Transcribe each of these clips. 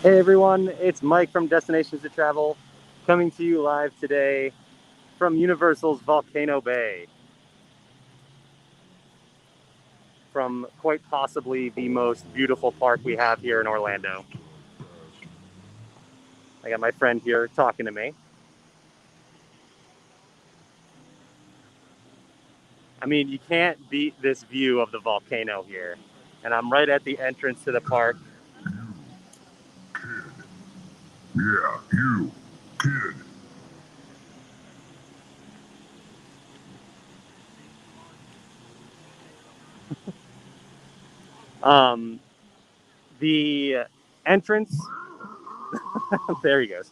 Hey everyone, it's Mike from Destinations to Travel, coming to you live today from Universal's Volcano Bay, from quite possibly the most beautiful park we have here in Orlando. I got my friend here talking to me. I mean, you can't beat this view of the volcano here. And I'm right at the entrance to the park. Yeah, you, kid. Um, the entrance, there he goes.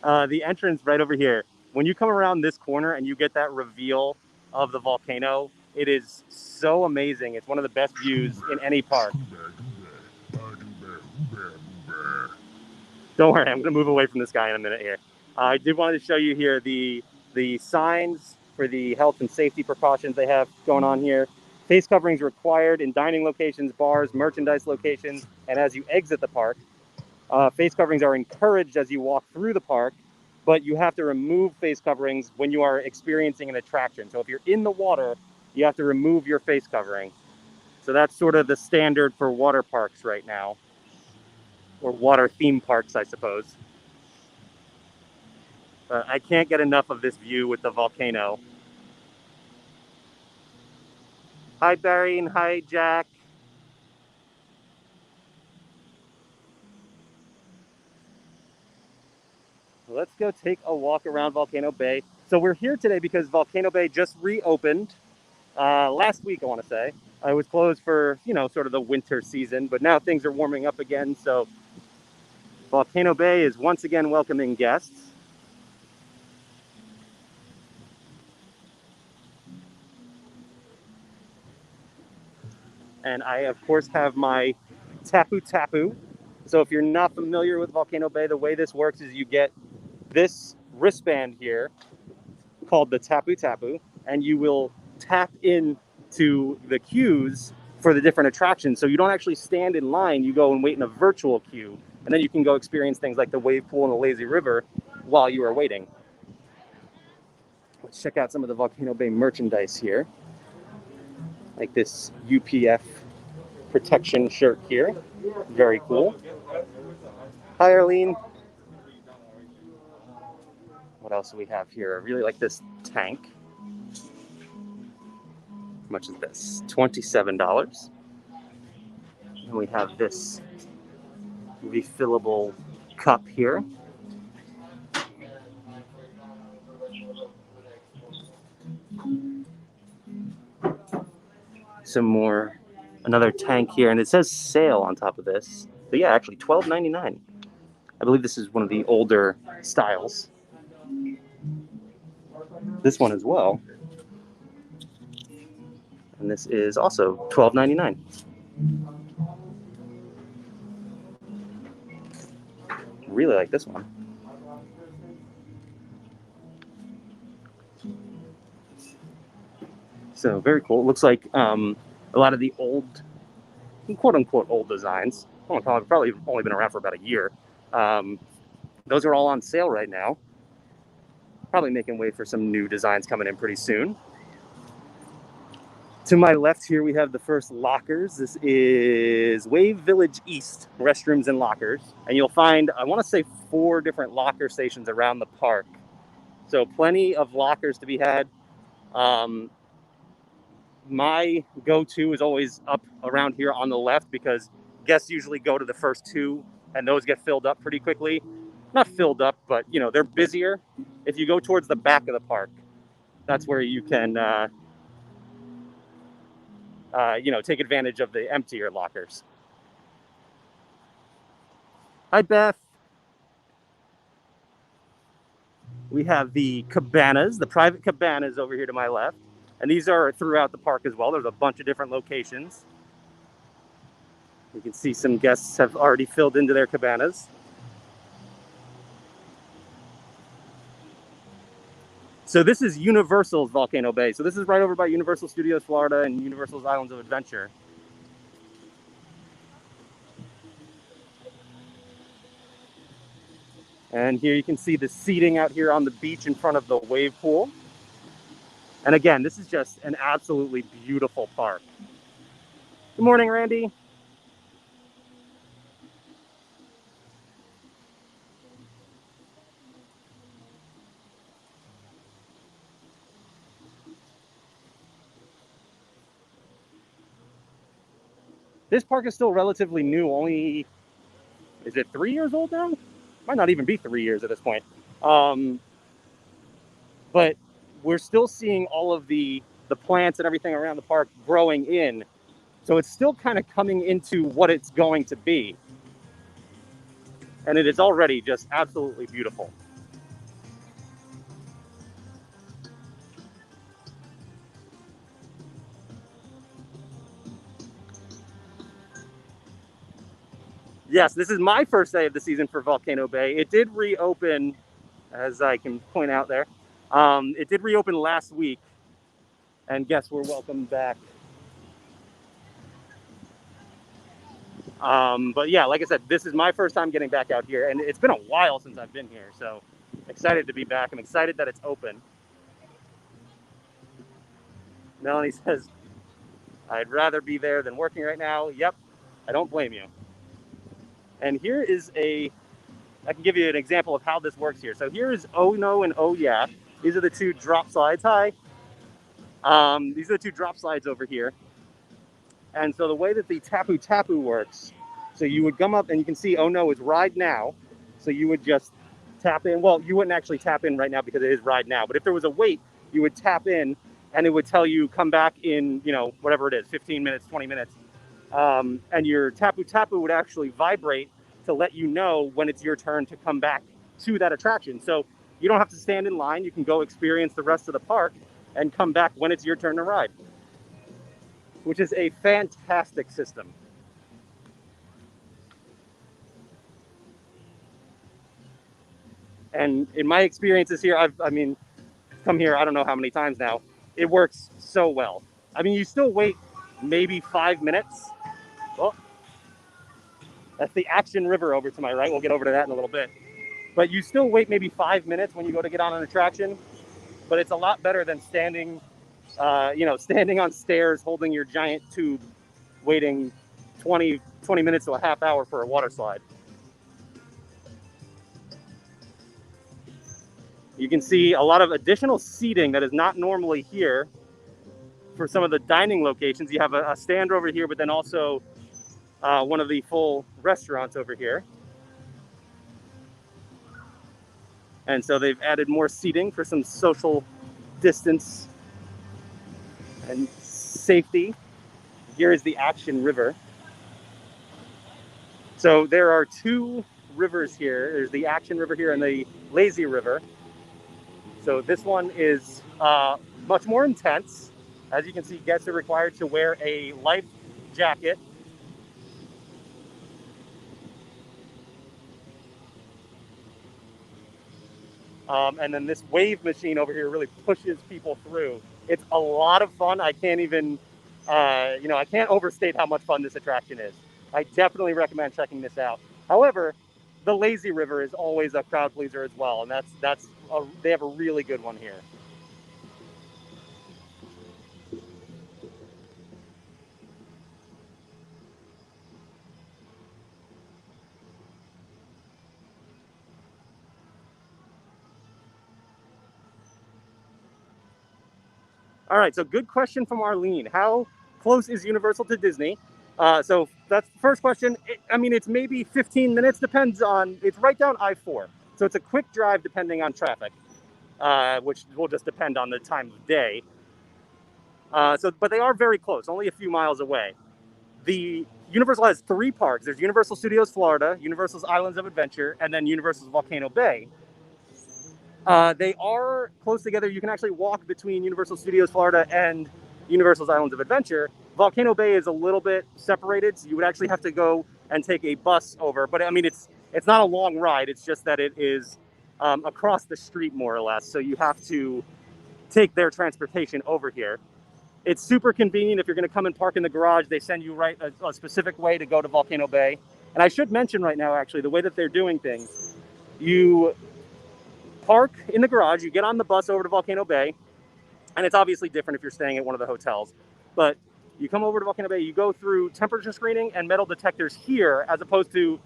The entrance right over here. When you come around this corner and you get that reveal of the volcano, it is so amazing. It's one of the best views in any park. Don't worry, I'm going to move away from this guy in a minute here. I did want to show you here the signs for the health and safety precautions they have going on here. Face coverings required in dining locations, bars, merchandise locations, and as you exit the park. Face coverings are encouraged as you walk through the park, but you have to remove face coverings when you are experiencing an attraction. So if you're in the water, you have to remove your face covering. So that's sort of the standard for water parks right now, or water theme parks, I suppose. I can't get enough of this view with the volcano. Hi, Barry, and hi, Jack. Let's go take a walk around Volcano Bay. So we're here today because Volcano Bay just reopened last week, I want to say. I was closed for, sort of the winter season, but now things are warming up again. So Volcano Bay is once again welcoming guests. And I, of course, have my Tapu Tapu. So if you're not familiar with Volcano Bay, the way this works is you get this wristband here called the Tapu Tapu, and you will tap into the queues for the different attractions. So you don't actually stand in line, you go and wait in a virtual queue, and then you can go experience things like the wave pool and the lazy river while you are waiting. Let's check out some of the Volcano Bay merchandise here, like this UPF protection shirt here. Very cool. Hi, Arlene. What else do we have here? I really like this tank. How much is this? $27. And we have this refillable cup here. Some more, another tank here, and it says sale on top of this. But yeah, actually $12.99. I believe this is one of the older styles. This one as well. And this is also $12.99. Really like this one. So very cool. It looks like a lot of the old, quote unquote, old designs. Probably only been around for about a year. Those are all on sale right now. Probably making way for some new designs coming in pretty soon. To my left here, we have the first lockers. This is Wave Village East, restrooms and lockers. And you'll find, I want to say, 4 different locker stations around the park. So plenty of lockers to be had. My go-to is always up around here on the left because guests usually go to the first 2 and those get filled up pretty quickly. Not filled up, but they're busier. If you go towards the back of the park, that's where you can take advantage of the emptier lockers. Hi, Beth. We have the cabanas, the private cabanas over here to my left. And these are throughout the park as well. There's a bunch of different locations. You can see some guests have already filled into their cabanas. So this is Universal's Volcano Bay. So this is right over by Universal Studios Florida and Universal's Islands of Adventure. And here you can see the seating out here on the beach in front of the wave pool. And again, this is just an absolutely beautiful park. Good morning, Randy. This park is still relatively new, only, is it 3 years old now? Might not even be 3 years at this point. But we're still seeing all of the plants and everything around the park growing in. So it's still kind of coming into what it's going to be. And it is already just absolutely beautiful. Yes, this is my first day of the season for Volcano Bay. It did reopen, as I can point out there. It did reopen last week. And guests were welcome back. But yeah, like I said, this is my first time getting back out here, and it's been a while since I've been here, so excited to be back. I'm excited that it's open. Melanie says, I'd rather be there than working right now. Yep, I don't blame you. And here is I can give you an example of how this works here. So here is Oh No and Oh Yeah. These are the two drop slides. Hi. These are the two drop slides over here. And so the way that the Tapu Tapu works, so you would come up and you can see Oh No is ride now. So you would just tap in. Well, you wouldn't actually tap in right now because it is ride now. But if there was a wait, you would tap in and it would tell you come back in, whatever it is, 15 minutes, 20 minutes. And your Tapu Tapu would actually vibrate to let you know when it's your turn to come back to that attraction. So you don't have to stand in line. You can go experience the rest of the park and come back when it's your turn to ride, which is a fantastic system. And in my experiences here, I've come here I don't know how many times now. It works so well. I mean, you still wait maybe 5 minutes. Oh, that's the Action River over to my right. We'll get over to that in a little bit. But you still wait maybe 5 minutes when you go to get on an attraction. But it's a lot better than standing on stairs holding your giant tube, waiting 20 minutes to a half hour for a water slide. You can see a lot of additional seating that is not normally here for some of the dining locations. You have a stand over here, but then also one of the full restaurants over here. And so they've added more seating for some social distance and safety. Here is the Action River. So there are two rivers here. There's the Action River here and the Lazy River. So this one is much more intense. As you can see, guests are required to wear a life jacket. And then this wave machine over here really pushes people through. It's a lot of fun. I can't even, I can't overstate how much fun this attraction is. I definitely recommend checking this out. However, the Lazy River is always a crowd pleaser as well, and they have a really good one here. All right, so good question from Arlene. How close is Universal to Disney? So that's the first question. It's maybe 15 minutes, it's right down I-4. So it's a quick drive depending on traffic, which will just depend on the time of day. But they are very close, only a few miles away. The Universal has 3 parks. There's Universal Studios Florida, Universal's Islands of Adventure, and then Universal's Volcano Bay. They are close together. You can actually walk between Universal Studios Florida and Universal's Islands of Adventure. Volcano Bay is a little bit separated, so you would actually have to go and take a bus over. But it's not a long ride. It's just that it is across the street more or less. So you have to take their transportation over here. It's super convenient. If you're going to come and park in the garage, they send you a specific way to go to Volcano Bay. And I should mention right now, actually, the way that they're doing things You park in the garage, you get on the bus over to Volcano Bay, and it's obviously different if you're staying at one of the hotels, but you come over to Volcano Bay, you go through temperature screening and metal detectors here, as opposed to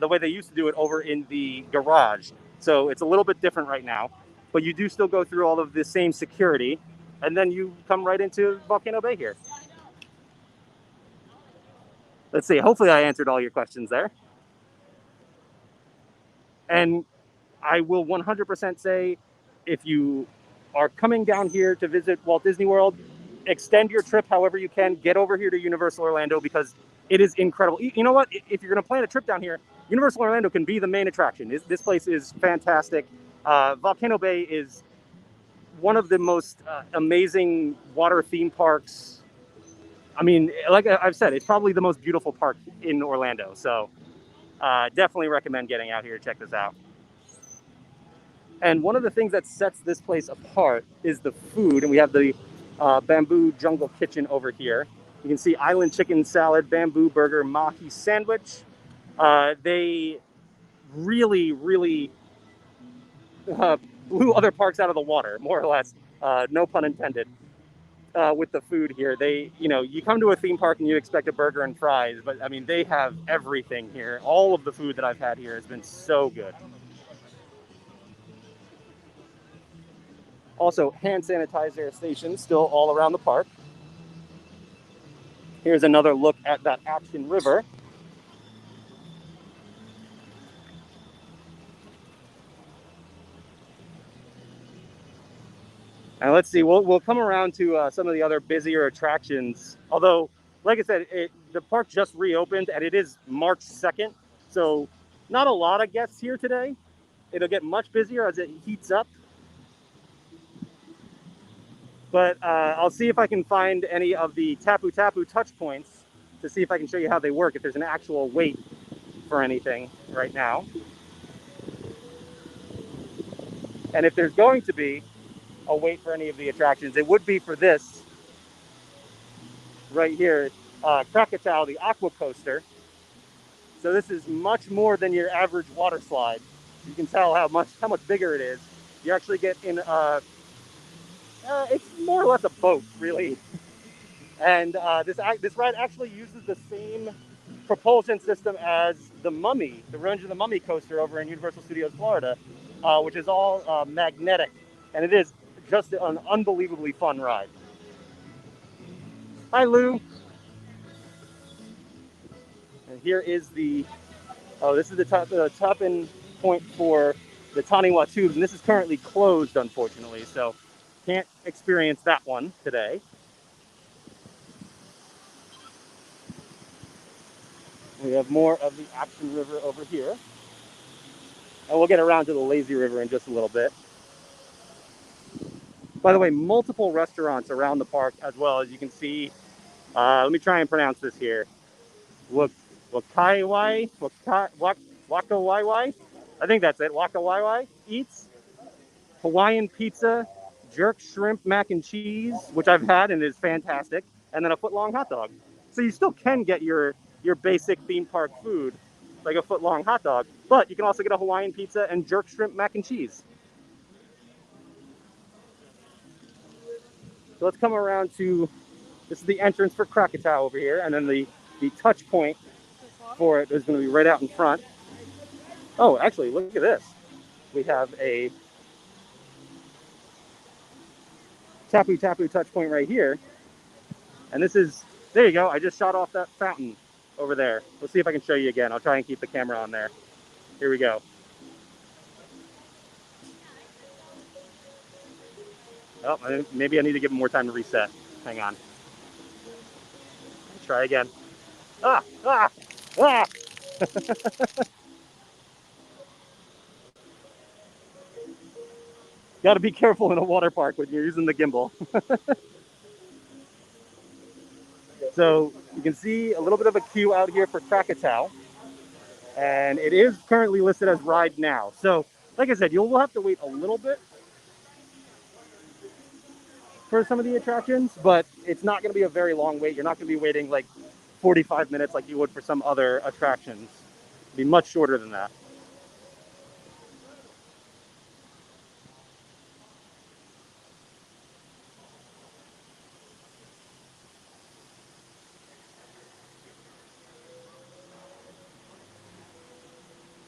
the way they used to do it over in the garage. So it's a little bit different right now, but you do still go through all of the same security, and then you come right into Volcano Bay here. Let's see, hopefully I answered all your questions there. And I will 100% say, if you are coming down here to visit Walt Disney World, extend your trip however you can. Get over here to Universal Orlando because it is incredible. You know what? If you're going to plan a trip down here, Universal Orlando can be the main attraction. This place is fantastic. Volcano Bay is one of the most amazing water theme parks. I mean, like I've said, it's probably the most beautiful park in Orlando. So definitely recommend getting out here to check this out. And one of the things that sets this place apart is the food. And we have the Bamboo Jungle Kitchen over here. You can see island chicken salad, bamboo burger, mahi sandwich. They really, really blew other parks out of the water, more or less. No pun intended. With the food here, you come to a theme park and you expect a burger and fries, but I mean, they have everything here. All of the food that I've had here has been so good. Also, hand sanitizer stations still all around the park. Here's another look at that Action River. And let's see, we'll come around to some of the other busier attractions. Although, like I said, the park just reopened and it is March 2nd. So not a lot of guests here today. It'll get much busier as it heats up. But I'll see if I can find any of the Tapu Tapu touch points to see if I can show you how they work, if there's an actual wait for anything right now. And if there's going to be a wait for any of the attractions, it would be for this right here, Krakatoa, the aqua coaster. So this is much more than your average water slide. You can tell how much bigger it is. You actually get in it's more or less a boat, really. And this ride actually uses the same propulsion system as the Mummy, the Revenge of the Mummy coaster over in Universal Studios Florida, which is all magnetic, and it is just an unbelievably fun ride. Hi, Lou. And here is this is the top-in point for the Taniwha Tubes, and this is currently closed, unfortunately, so can't experience that one today. We have more of the Action River over here. And we'll get around to the Lazy River in just a little bit. By the way, multiple restaurants around the park as well, as you can see. Let me try and pronounce this here. Wakawaiwai? I think that's it. Wakawaiwai Eats, Hawaiian pizza, jerk shrimp mac and cheese, which I've had and is fantastic, and then a foot-long hot dog. So you still can get your basic theme park food, like a foot-long hot dog, but you can also get a Hawaiian pizza and jerk shrimp mac and cheese. So let's come around to, this is the entrance for Krakatoa over here, and then the touch point for it is going to be right out in front. Oh, actually, look at this. We have a Tapu Tapu touch point right here. And this is, there you go, I just shot off that fountain over there. Let's see if I can show you again. I'll try and keep the camera on there. Here we go. Oh, maybe I need to give him more time to reset. Hang on. Let's try again. Ah! Got to be careful in a water park when you're using the gimbal. So you can see a little bit of a queue out here for Krakatoa, and it is currently listed as ride now. So like I said, you'll have to wait a little bit for some of the attractions, but it's not going to be a very long wait. You're not going to be waiting like 45 minutes like you would for some other attractions. It'll be much shorter than that.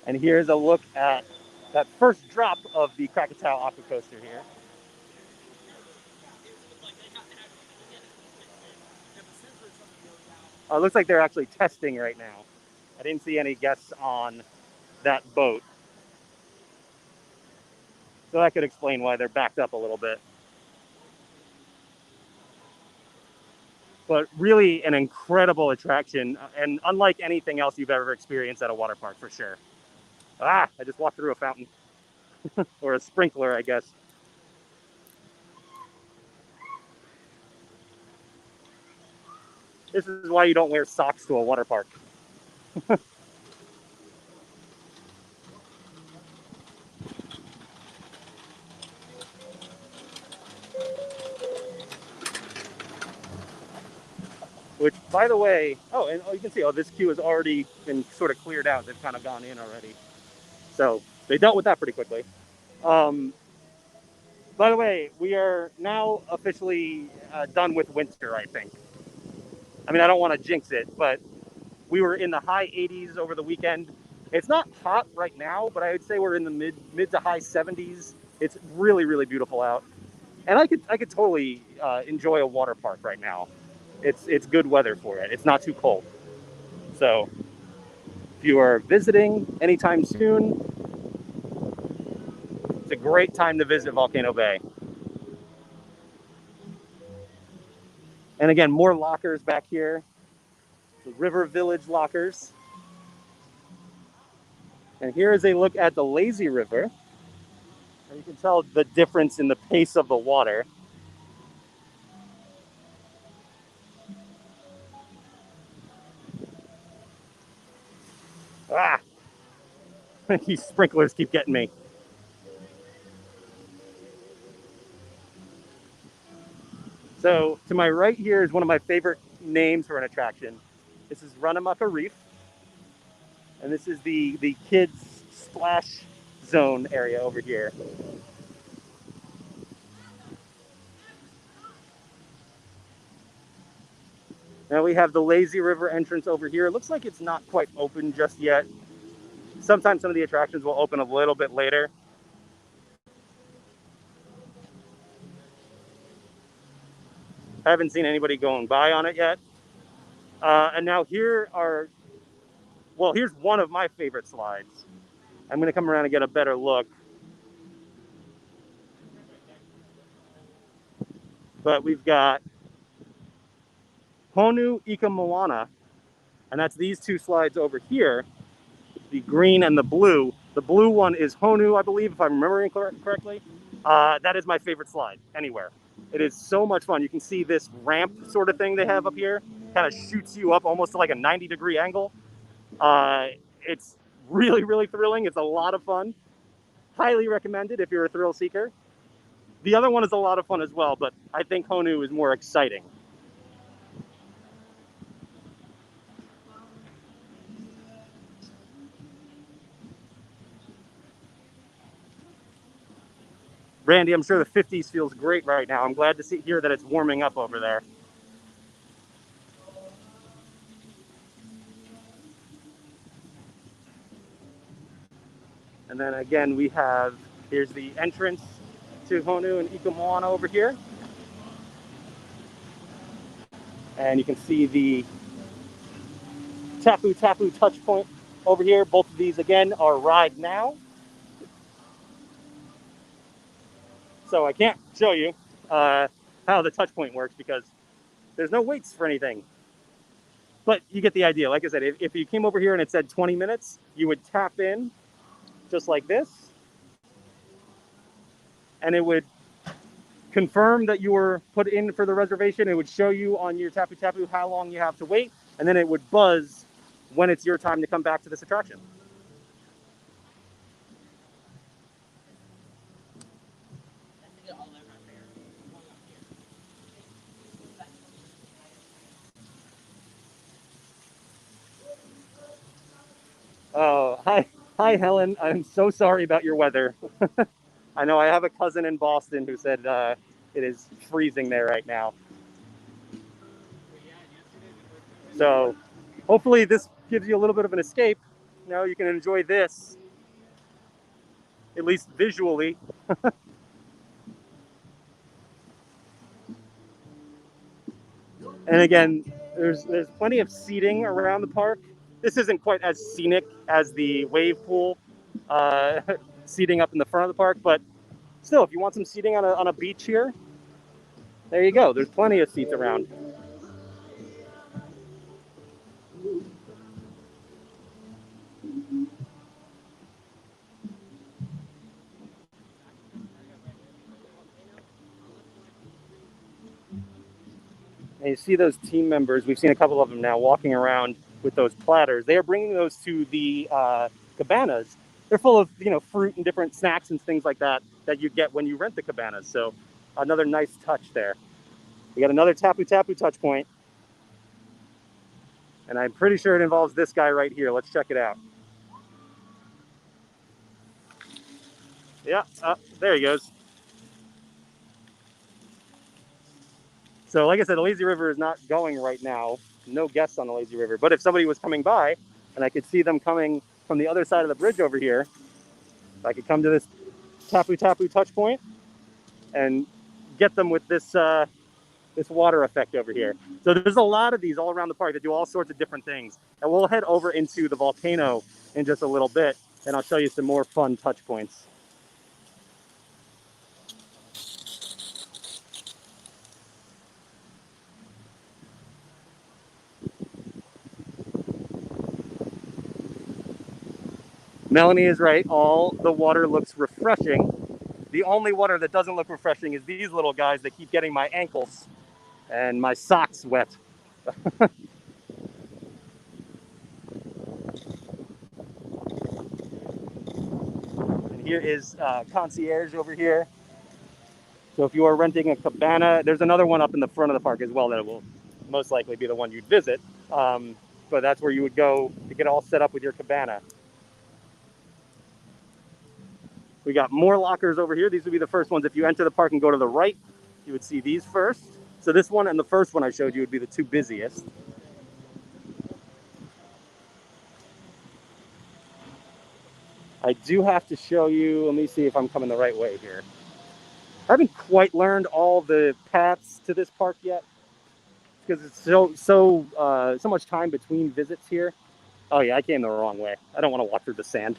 And here's a look at that first drop of the Krakatoa Aqua Coaster here. It looks like they're actually testing right now. I didn't see any guests on that boat. So that could explain why they're backed up a little bit. But really an incredible attraction, and unlike anything else you've ever experienced at a water park, for sure. Ah, I just walked through a fountain. Or a sprinkler, I guess. This is why you don't wear socks to a water park. Which, by the way, and you can see, this queue has already been sort of cleared out. They've kind of gone in already. So they dealt with that pretty quickly. Um, by the way, we are now officially done with winter, I think. I mean, I don't want to jinx it, but we were in the high 80s over the weekend. It's not hot right now, but I would say we're in the mid to high 70s. It's really, really beautiful out. And I could totally enjoy a water park right now. It's good weather for it. It's not too cold. So if you are visiting anytime soon, it's a great time to visit Volcano Bay. And again, more lockers back here. The River Village lockers. And here is a look at the lazy river. And you can tell the difference in the pace of the water. Ah! These sprinklers keep getting me. So to my right here is one of my favorite names for an attraction. This is Runamukka Reef. And this is the kids splash zone area over here. Now we have the lazy river entrance over here. It looks like it's not quite open just yet. Sometimes some of the attractions will open a little bit later. I haven't seen anybody going by on it yet. And now here's one of my favorite slides. I'm gonna come around and get a better look. But we've got Honu Ika Moana, and that's these two slides over here, the green and the blue. The blue one is Honu, I believe, if I'm remembering correctly. That is my favorite slide anywhere. It is so much fun. You can see this ramp sort of thing they have up here, kind of shoots you up almost to like a 90-degree angle. It's really, really thrilling. It's a lot of fun. Highly recommended if you're a thrill seeker. The other one is a lot of fun as well, but I think Honu is more exciting. Randy, I'm sure the 50s feels great right now. I'm glad to hear that it's warming up over there. And then again, here's the entrance to Honu and Ika Moana over here. And you can see the Tapu Tapu touch point over here. Both of these, again, are ride now. So I can't show you how the touch point works because there's no waits for anything. But you get the idea. Like I said, if you came over here and it said 20 minutes, you would tap in just like this. And it would confirm that you were put in for the reservation. It would show you on your Tapu Tapu how long you have to wait. And then it would buzz when it's your time to come back to this attraction. Oh, hi, Helen. I'm so sorry about your weather. I know I have a cousin in Boston who said it is freezing there right now. So hopefully this gives you a little bit of an escape. you know, you can enjoy this, at least visually. And again, there's plenty of seating around the park. This isn't quite as scenic as the wave pool uh, seating up in the front of the park, but still, if you want some seating on a beach here, there you go. There's plenty of seats around. And you see those team members, we've seen a couple of them now walking around with those platters. They are bringing those to the cabanas. They're full of, you know, fruit and different snacks and things like that that you get when you rent the cabanas. So another nice touch there. We got another Tapu Tapu touch point. And I'm pretty sure it involves this guy right here. Let's check it out. Yeah, there he goes. So like I said, the lazy river is not going right now. No guests on the lazy river. But if somebody was coming by and I could see them coming from the other side of the bridge over here, I could come to this Tapu Tapu touch point and get them with this this water effect over here. So there's a lot of these all around the park that do all sorts of different things. And we'll head over into the volcano in just a little bit, and I'll show you some more fun touch points. Melanie is right. All the water looks refreshing. The only water that doesn't look refreshing is these little guys that keep getting my ankles and my socks wet. And here is concierge over here. So if you are renting a cabana, there's another one up in the front of the park as well that will most likely be the one you'd visit. But that's where you would go to get all set up with your cabana. We got more lockers over here. These would be the first ones. If you enter the park and go to the right, you would see these first. So this one and the first one I showed you would be the two busiest. I do have to show you, let me see if I'm coming the right way here. I haven't quite learned all the paths to this park yet because it's so much time between visits here. Oh yeah, I came the wrong way. I don't want to walk through the sand.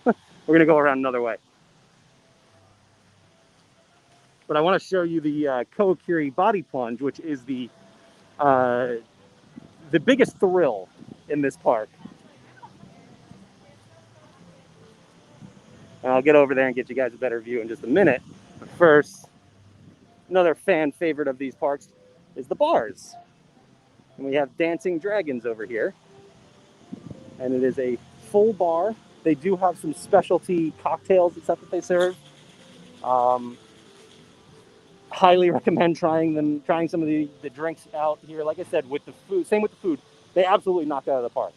We're gonna go around another way. But I want to show you the Kokiri body plunge, which is the biggest thrill in this park. And I'll get over there and get you guys a better view in just a minute. But first, another fan favorite of these parks is the bars. And we have Dancing Dragons over here. And it is a full bar. They do have some specialty cocktails and stuff that they serve. Highly recommend trying some of the drinks out here. Like I said, with the food, same with the food. They absolutely knocked it out of the park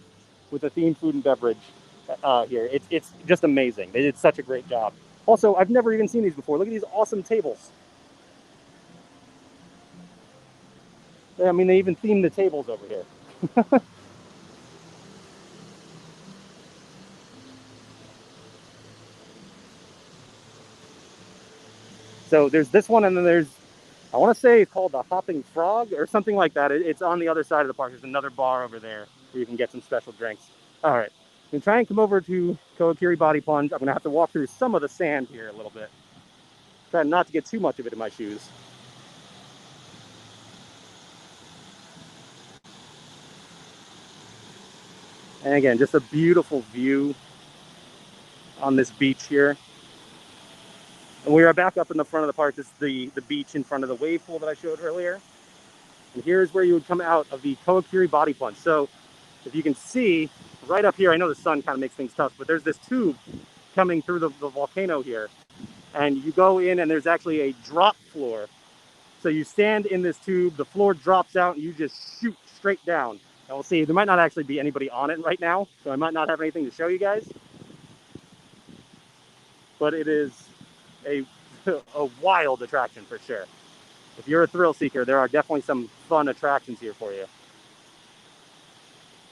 with the themed food and beverage here. It's just amazing. They did such a great job. Also, I've never even seen these before. Look at these awesome tables. I mean, they even themed the tables over here. So there's this one, and then there's, I want to say it's called the Hopping Frog or something like that. It's on the other side of the park. There's another bar over there where you can get some special drinks. All right, I'm going to try and come over to Kokiri Body Plunge. I'm going to have to walk through some of the sand here a little bit. Try not to get too much of it in my shoes. And again, just a beautiful view on this beach here. And we are back up in the front of the park. This is the beach in front of the wave pool that I showed earlier. And here's where you would come out of the Kokiri Body Plunge. So if you can see right up here, I know the sun kind of makes things tough, but there's this tube coming through the volcano here. And you go in and there's actually a drop floor. So you stand in this tube, the floor drops out, and you just shoot straight down. And we'll see, there might not actually be anybody on it right now, so I might not have anything to show you guys. But it is a wild attraction for sure. If you're a thrill seeker, there are definitely some fun attractions here for you.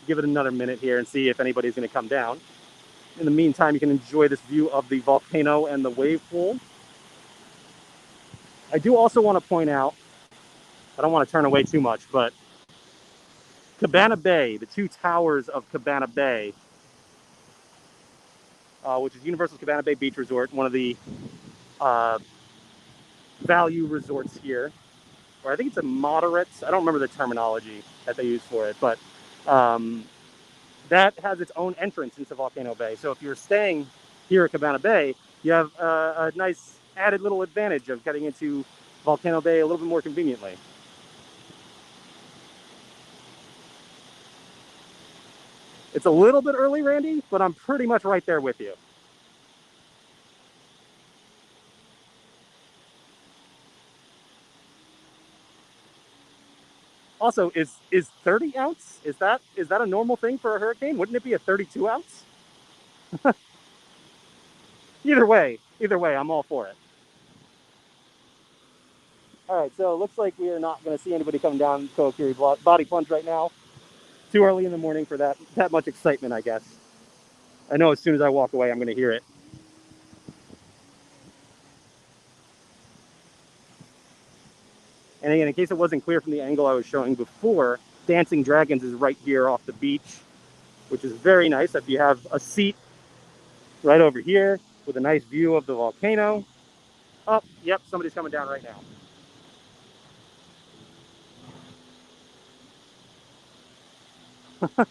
give it another minute here and see if anybody's going to come down. In the meantime, you can enjoy this view of the volcano and the wave pool. I do also want to point out, I don't want to turn away too much, but Cabana Bay, the two towers of Cabana Bay, which is Universal's Cabana Bay Beach Resort, one of the value resorts here, or I think it's a moderate, I don't remember the terminology that they use for it, but that has its own entrance into Volcano Bay. So if you're staying here at Cabana Bay, you have a nice added little advantage of getting into Volcano Bay a little bit more conveniently. It's a little bit early, Randy, but I'm pretty much right there with you. Also, is 30 ounce? Is that a normal thing for a hurricane? Wouldn't it be a 32 ounce? Either way, I'm all for it. All right, so it looks like we are not going to see anybody coming down Kokiri body plunge right now. Too early in the morning for that much excitement, I guess. I know as soon as I walk away, I'm going to hear it. And again, in case it wasn't clear from the angle I was showing before, Dancing Dragons is right here off the beach, which is very nice. If you have a seat right over here with a nice view of the volcano. Oh, yep, somebody's coming down right now. It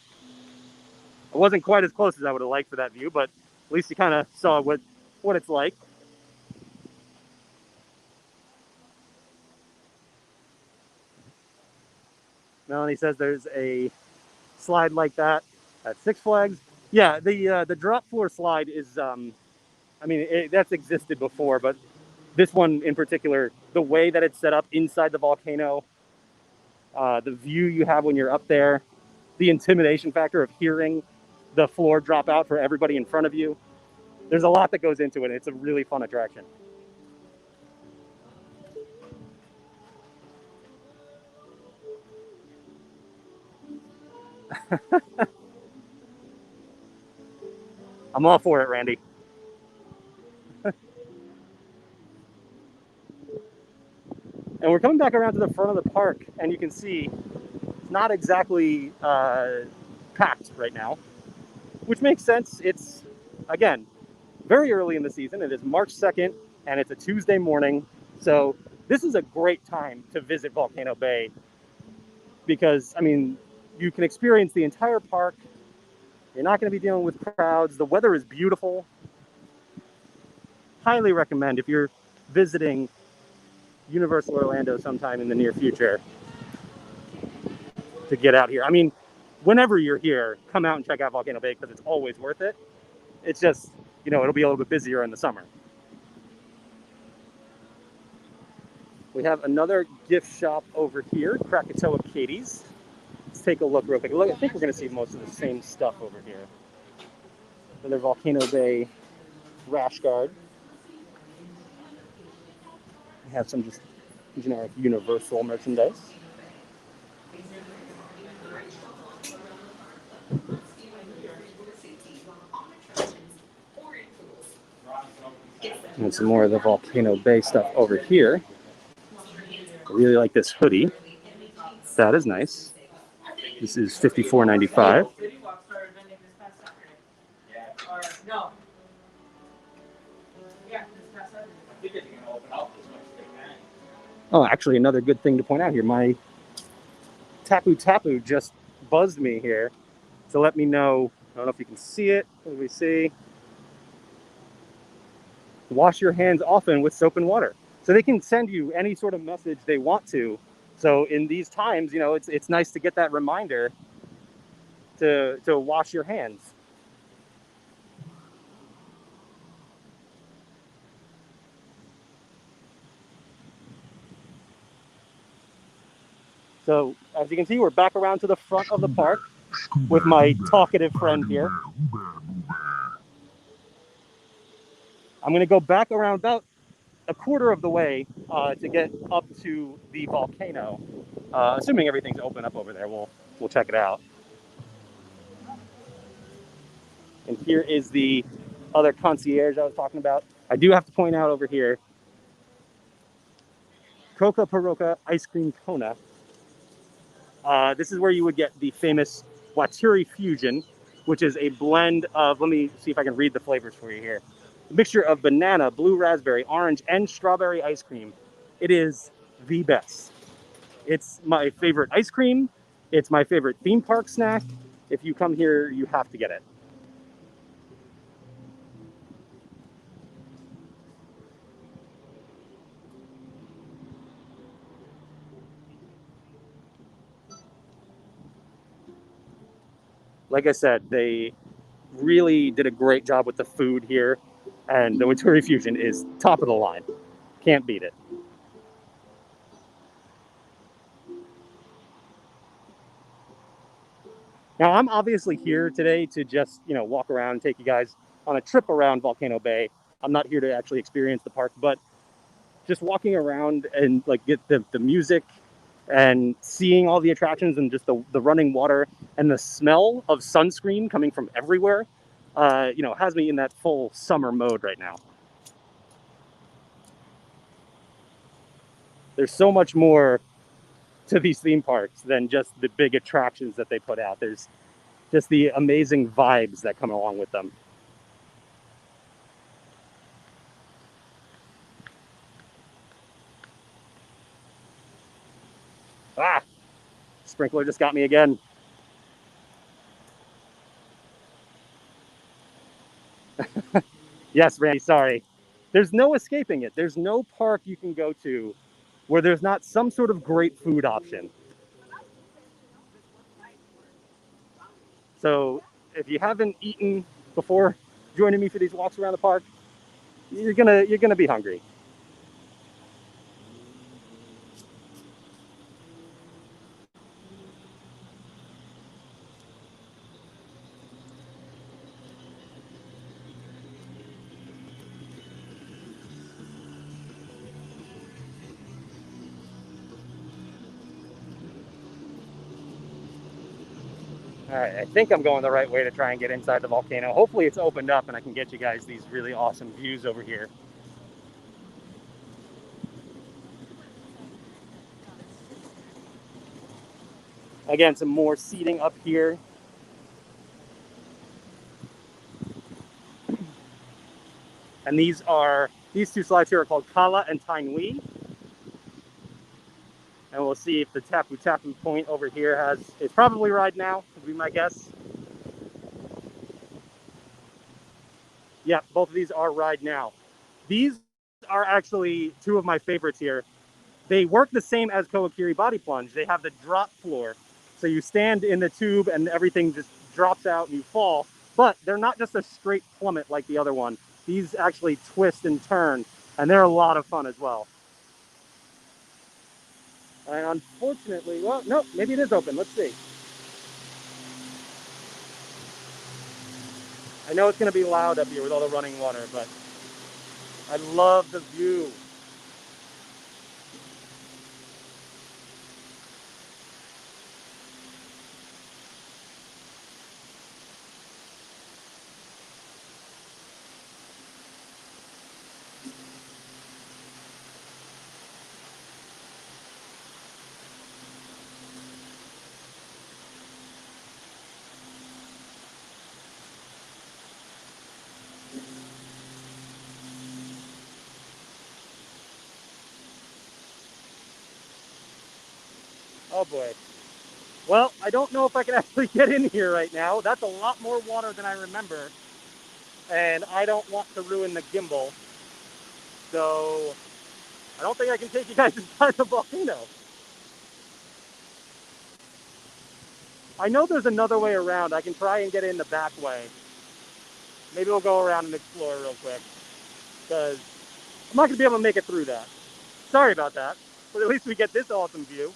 wasn't quite as close as I would have liked for that view, but at least you kind of saw what it's like. Melanie says there's a slide like that at Six Flags. Yeah, the drop floor slide is, I mean, that's existed before, but this one in particular, the way that it's set up inside the volcano, the view you have when you're up there, the intimidation factor of hearing the floor drop out for everybody in front of you. There's a lot that goes into it. It's a really fun attraction. I'm all for it, Randy. And we're coming back around to the front of the park, and you can see it's not exactly packed right now, which makes sense. It's, again, very early in the season. It is March 2nd, and it's a Tuesday morning. So this is a great time to visit Volcano Bay because, I mean, you can experience the entire park. You're not going to be dealing with crowds. The weather is beautiful. Highly recommend if you're visiting Universal Orlando sometime in the near future to get out here. I mean, whenever you're here, come out and check out Volcano Bay because it's always worth it. It's just, you know, it'll be a little bit busier in the summer. We have another gift shop over here, Krakatoa Katie's. Let's take a look real quick. Look, I think we're going to see most of the same stuff over here. Another Volcano Bay rash guard. We have some just generic Universal merchandise. And some more of the Volcano Bay stuff over here. I really like this hoodie. That is nice. This is $54.95. Oh, actually, another good thing to point out here. My Tapu Tapu just buzzed me here to let me know. I don't know if you can see it. Let me see. Wash your hands often with soap and water. So they can send you any sort of message they want to. So in these times, you know, it's nice to get that reminder to wash your hands. So as you can see, we're back around to the front of the park with my talkative friend here. I'm going to go back around about a quarter of the way to get up to the volcano. Assuming everything's open up over there, we'll check it out. And here is the other concierge I was talking about. I do have to point out over here, Coca Paroca Ice Cream Kona. This is where you would get the famous Watiri Fusion, which is a blend of, let me see if I can read the flavors for you here. A mixture of banana, blue raspberry, orange, and strawberry ice cream. It is the best. It's my favorite ice cream. It's my favorite theme park snack. If you come here, you have to get it. Like I said, they really did a great job with the food here, and the Waturi Fusion is top of the line. Can't beat it. Now, I'm obviously here today to just, walk around and take you guys on a trip around Volcano Bay. I'm not here to actually experience the park, but just walking around and like get the music and seeing all the attractions and just the running water and the smell of sunscreen coming from everywhere, has me in that full summer mode right now. There's so much more to these theme parks than just the big attractions that they put out. There's just the amazing vibes that come along with them. Ah, sprinkler just got me again. Yes, Randy, sorry. There's no escaping it. There's no park you can go to where there's not some sort of great food option. So if you haven't eaten before joining me for these walks around the park, you're gonna be hungry. All right, I think I'm going the right way to try and get inside the volcano. Hopefully it's opened up and I can get you guys these really awesome views over here. Again, some more seating up here. And these two slides here are called Kala and Taniwha. And we'll see if the Tapu Tapu point over here it's probably right now, would be my guess. Yeah, both of these are ride now. These are actually two of my favorites here. They work the same as Kokiri Body Plunge. They have the drop floor. So you stand in the tube and everything just drops out and you fall. But they're not just a straight plummet like the other one. These actually twist and turn, and they're a lot of fun as well. And unfortunately, well, no, maybe it is open. Let's see. I know it's going to be loud up here with all the running water, but I love the view. Oh boy. Well, I don't know if I can actually get in here right now. That's a lot more water than I remember. And I don't want to ruin the gimbal. So I don't think I can take you guys inside the volcano. I know there's another way around. I can try and get in the back way. Maybe we'll go around and explore real quick. Because I'm not going to be able to make it through that. Sorry about that. But at least we get this awesome view.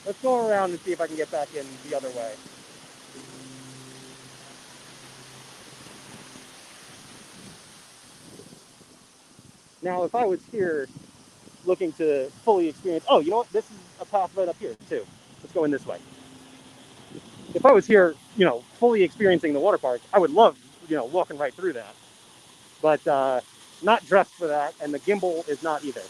Let's go around and see if I can get back in the other way. Now, if I was here looking to fully experience. Oh, you know what? This is a path right up here too. Let's go in this way. If I was here, fully experiencing the water park, I would love, walking right through that. But not dressed for that, and the gimbal is not either.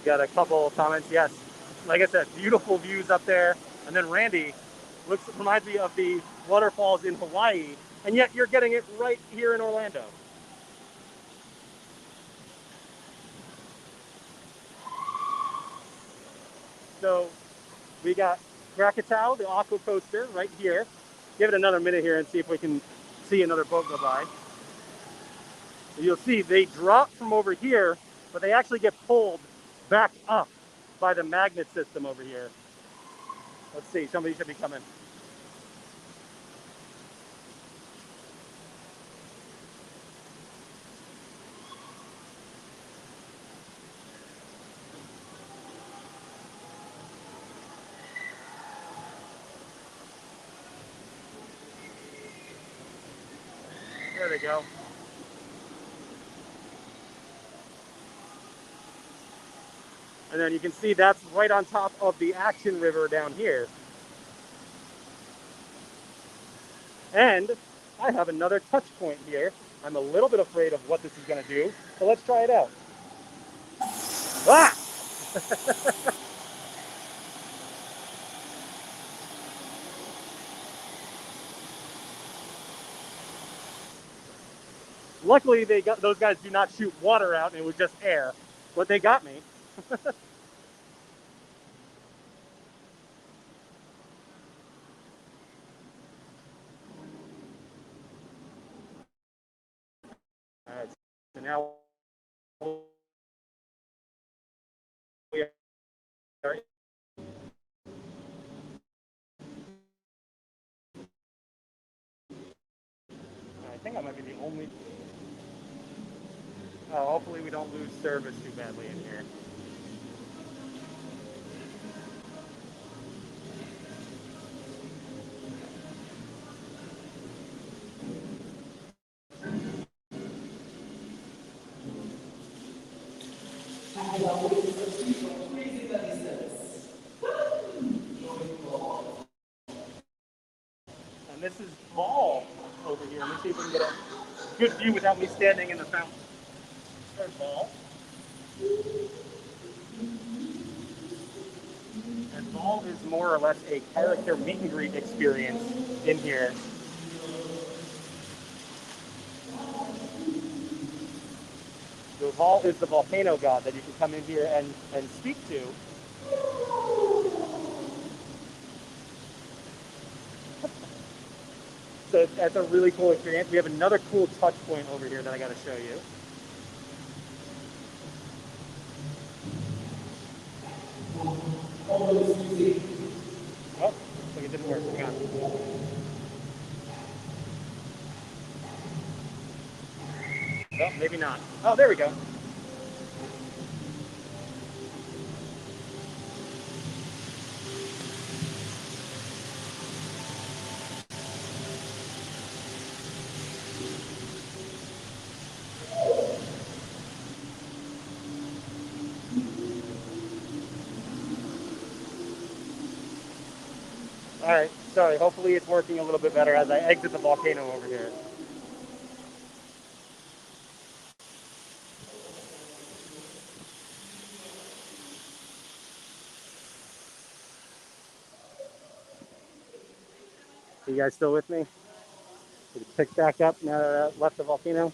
Got a couple of comments. Yes, like I said, beautiful views up there. And then Randy reminds me of the waterfalls in Hawaii, and yet you're getting it right here in Orlando. So we got Krakatoa, the aqua coaster, right here. Give it another minute here and see if we can see another boat go by. You'll see they drop from over here, but they actually get pulled back up by the magnet system over here. Let's see, somebody should be coming. There they go. And then you can see that's right on top of the Action River down here. And I have another touch point here. I'm a little bit afraid of what this is going to do, so let's try it out. Ah! Luckily, those guys do not shoot water out, and it was just air. But they got me. All right, so now we are. I think I might be the only. Hopefully, we don't lose service too badly in here. And this is Ball over here. Let's see if we can get a good view without me standing in the fountain. There's Ball. And Ball is more or less a character meet and greet experience in here. So Ball is the volcano god that you can come in here and speak to. So that's a really cool experience. We have another cool touch point over here that I got to show you. Oh, looks like it didn't work. Hang on. Oh, maybe not. Oh, there we go. All right, sorry. Hopefully it's working a little bit better as I exit the volcano over here. Are you guys still with me? Did it pick back up now that I left the volcano?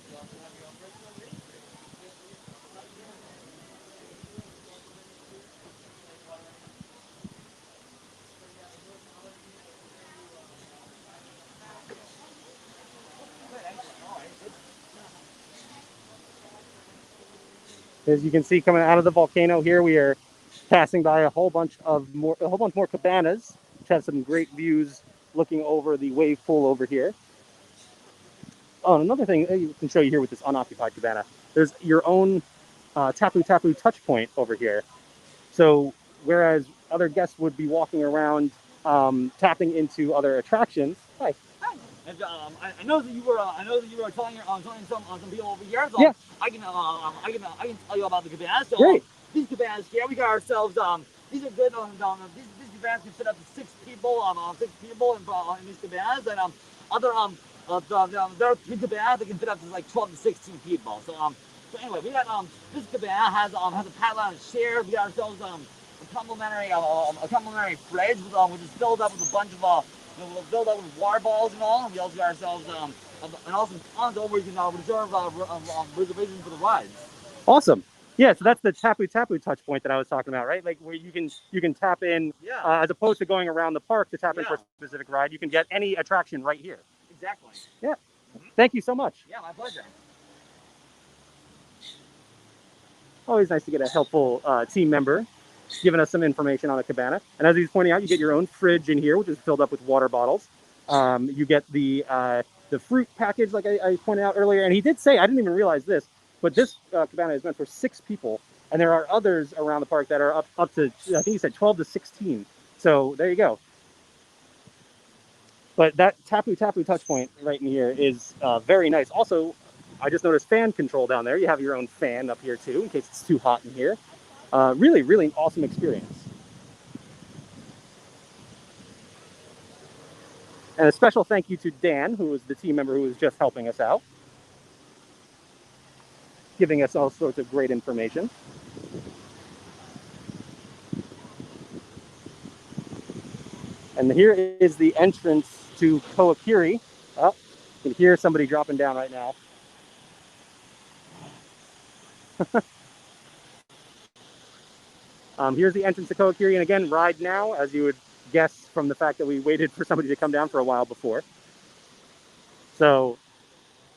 As you can see, coming out of the volcano here, we are passing by a whole bunch more cabanas, which have some great views looking over the wave pool over here. Oh, and another thing I can show you here with this unoccupied cabana, there's your own Tapu Tapu touch point over here. So whereas other guests would be walking around tapping into other attractions. Hi. And I know that you were telling some people over here. So Yeah. I can tell you about the cabanas. So Great. These cabanas here, we got ourselves these are good. These cabanas can fit up to 6 people. 6 people in these cabanas, and there are 3 cabanas that can fit up to like 12 to 16 people. So anyway, we got this cabana has a padlock share. We got ourselves a complimentary fridge which is filled up with a bunch of we'll build up with water balls and all, and we also got ourselves and also condo where you can reserve reservations for the rides. Awesome. Yeah, so that's the Tapu Tapu touch point that I was talking about, right? Like where you can tap in, as opposed to going around the park to tap in for a specific ride, you can get any attraction right here. Exactly. Yeah. Thank you so much. Yeah, my pleasure. Always nice to get a helpful team member giving us some information on the cabana. And as he's pointing out, you get your own fridge in here, which is filled up with water bottles. You get the fruit package, like I pointed out earlier. And he did say, I didn't even realize this, but this cabana is meant for 6 people. And there are others around the park that are up to, I think he said 12 to 16. So there you go. But that Tapu Tapu touch point right in here is very nice. Also, I just noticed fan control down there. You have your own fan up here too, in case it's too hot in here. Really, really awesome experience. And a special thank you to Dan, who was the team member who was just helping us out, giving us all sorts of great information. And here is the entrance to Kokiri. Oh, you can hear somebody dropping down right now. Here's the entrance to Kokiri, and again, ride now, as you would guess from the fact that we waited for somebody to come down for a while before. So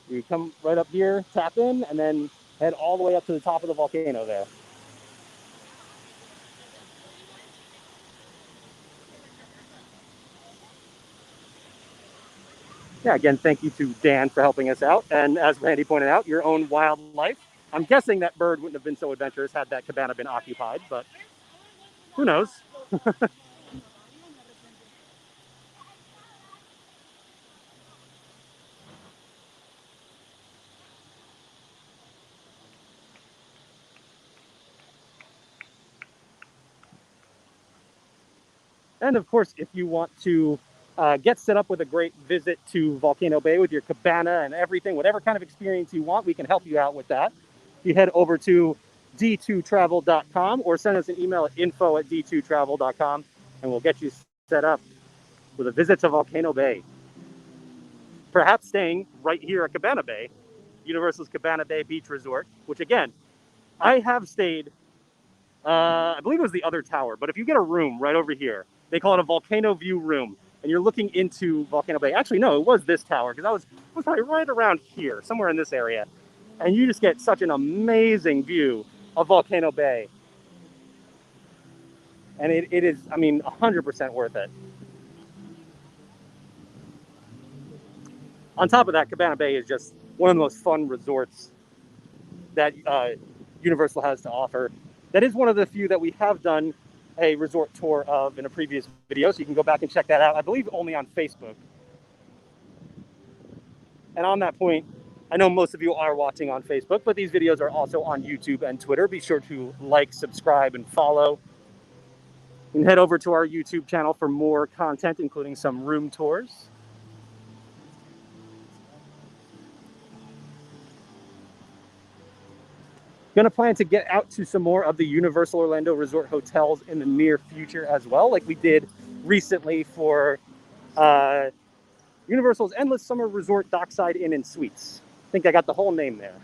you come right up here, tap in, and then head all the way up to the top of the volcano there. Yeah, again, thank you to Dan for helping us out. And as Randy pointed out, your own wildlife. I'm guessing that bird wouldn't have been so adventurous had that cabana been occupied, but who knows? And of course, if you want to get set up with a great visit to Volcano Bay with your cabana and everything, whatever kind of experience you want, we can help you out with that. You head over to d2travel.com or send us an email at info@d2travel.com and we'll get you set up with a visit to Volcano Bay. Perhaps staying right here at Cabana Bay, Universal's Cabana Bay Beach Resort, which again, I have stayed, I believe it was the other tower, but if you get a room right over here, they call it a volcano view room, and you're looking into Volcano Bay. Actually, no, it was this tower, because I was probably right around here, somewhere in this area. And you just get such an amazing view of Volcano Bay. And it is, I mean, 100% worth it. On top of that, Cabana Bay is just one of the most fun resorts that Universal has to offer. That is one of the few that we have done a resort tour of in a previous video, so you can go back and check that out. I believe only on Facebook. And on that point, I know most of you are watching on Facebook, but these videos are also on YouTube and Twitter. Be sure to like, subscribe, and follow. You can head over to our YouTube channel for more content, including some room tours. Going to plan to get out to some more of the Universal Orlando Resort hotels in the near future as well, like we did recently for Universal's Endless Summer Resort Dockside Inn and Suites. I think I got the whole name there.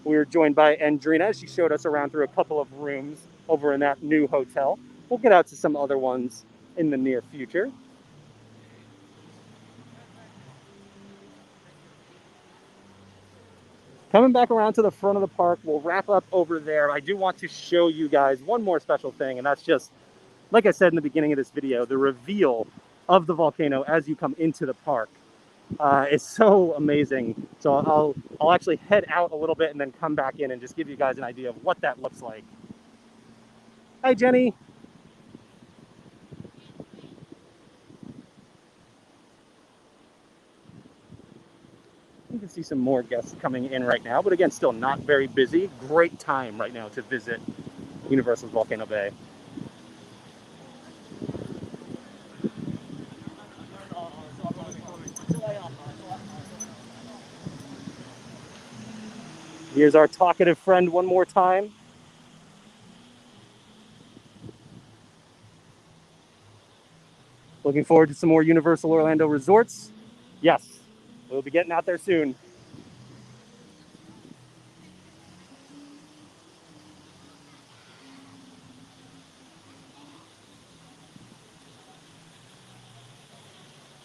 We were joined by Andrina. She showed us around through a couple of rooms over in that new hotel. We'll get out to some other ones in the near future. Coming back around to the front of the park, we'll wrap up over there. I do want to show you guys one more special thing, and that's just, like I said in the beginning of this video, the reveal of the volcano as you come into the park. It's so amazing. So I'll actually head out a little bit and then come back in and just give you guys an idea of what that looks like. Hi, Jenny. You can see some more guests coming in right now, but again, still not very busy. Great time right now to visit Universal's Volcano Bay. Here's our talkative friend one more time. Looking forward to some more Universal Orlando resorts. Yes, we'll be getting out there soon.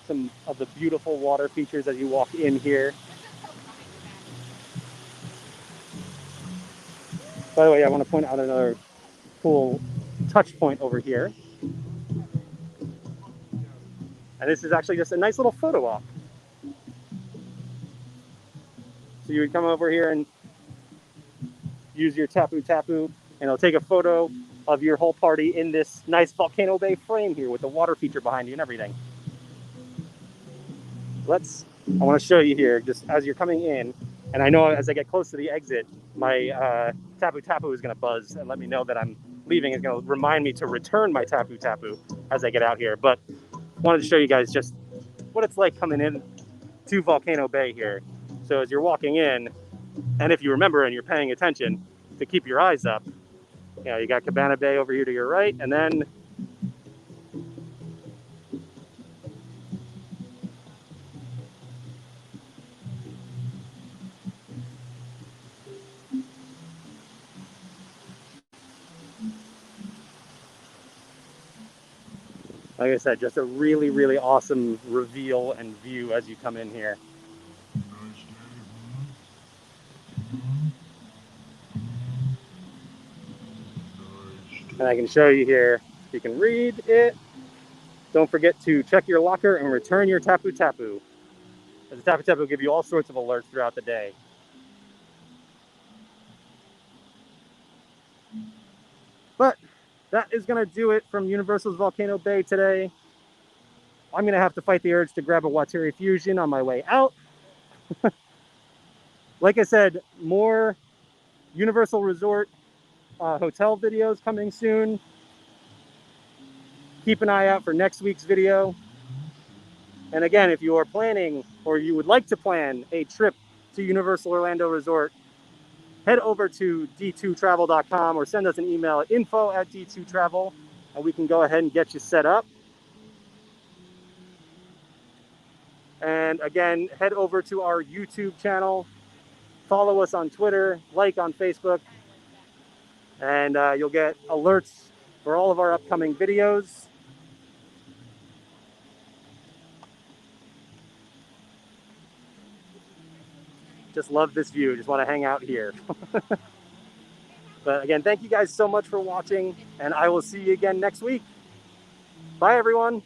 Some of the beautiful water features as you walk in here. By the way, I want to point out another cool touch point over here. And this is actually just a nice little photo op. So you would come over here and use your Tapu Tapu, and it'll take a photo of your whole party in this nice Volcano Bay frame here with the water feature behind you and everything. I want to show you here, just as you're coming in, and I know as I get close to the exit, my Tapu Tapu is going to buzz and let me know that I'm leaving. It's going to remind me to return my Tapu Tapu as I get out here. But I wanted to show you guys just what it's like coming in to Volcano Bay here. So as you're walking in, and if you remember and you're paying attention to keep your eyes up, you know, you got Cabana Bay over here to your right, and then like I said, just a really, really awesome reveal and view as you come in here. And I can show you here, you can read it. Don't forget to check your locker and return your Tapu Tapu. As the Tapu Tapu will give you all sorts of alerts throughout the day. But that is going to do it from Universal's Volcano Bay today. I'm going to have to fight the urge to grab a Wateri Fusion on my way out. Like I said, more Universal Resort hotel videos coming soon. Keep an eye out for next week's video. And again, if you are planning or you would like to plan a trip to Universal Orlando Resort, head over to d2travel.com or send us an email at info@d2travel and we can go ahead and get you set up. And again, head over to our YouTube channel, follow us on Twitter, like on Facebook, and you'll get alerts for all of our upcoming videos. Just love this view, just want to hang out here. But again, thank you guys so much for watching, and I will see you again next week. Bye, everyone.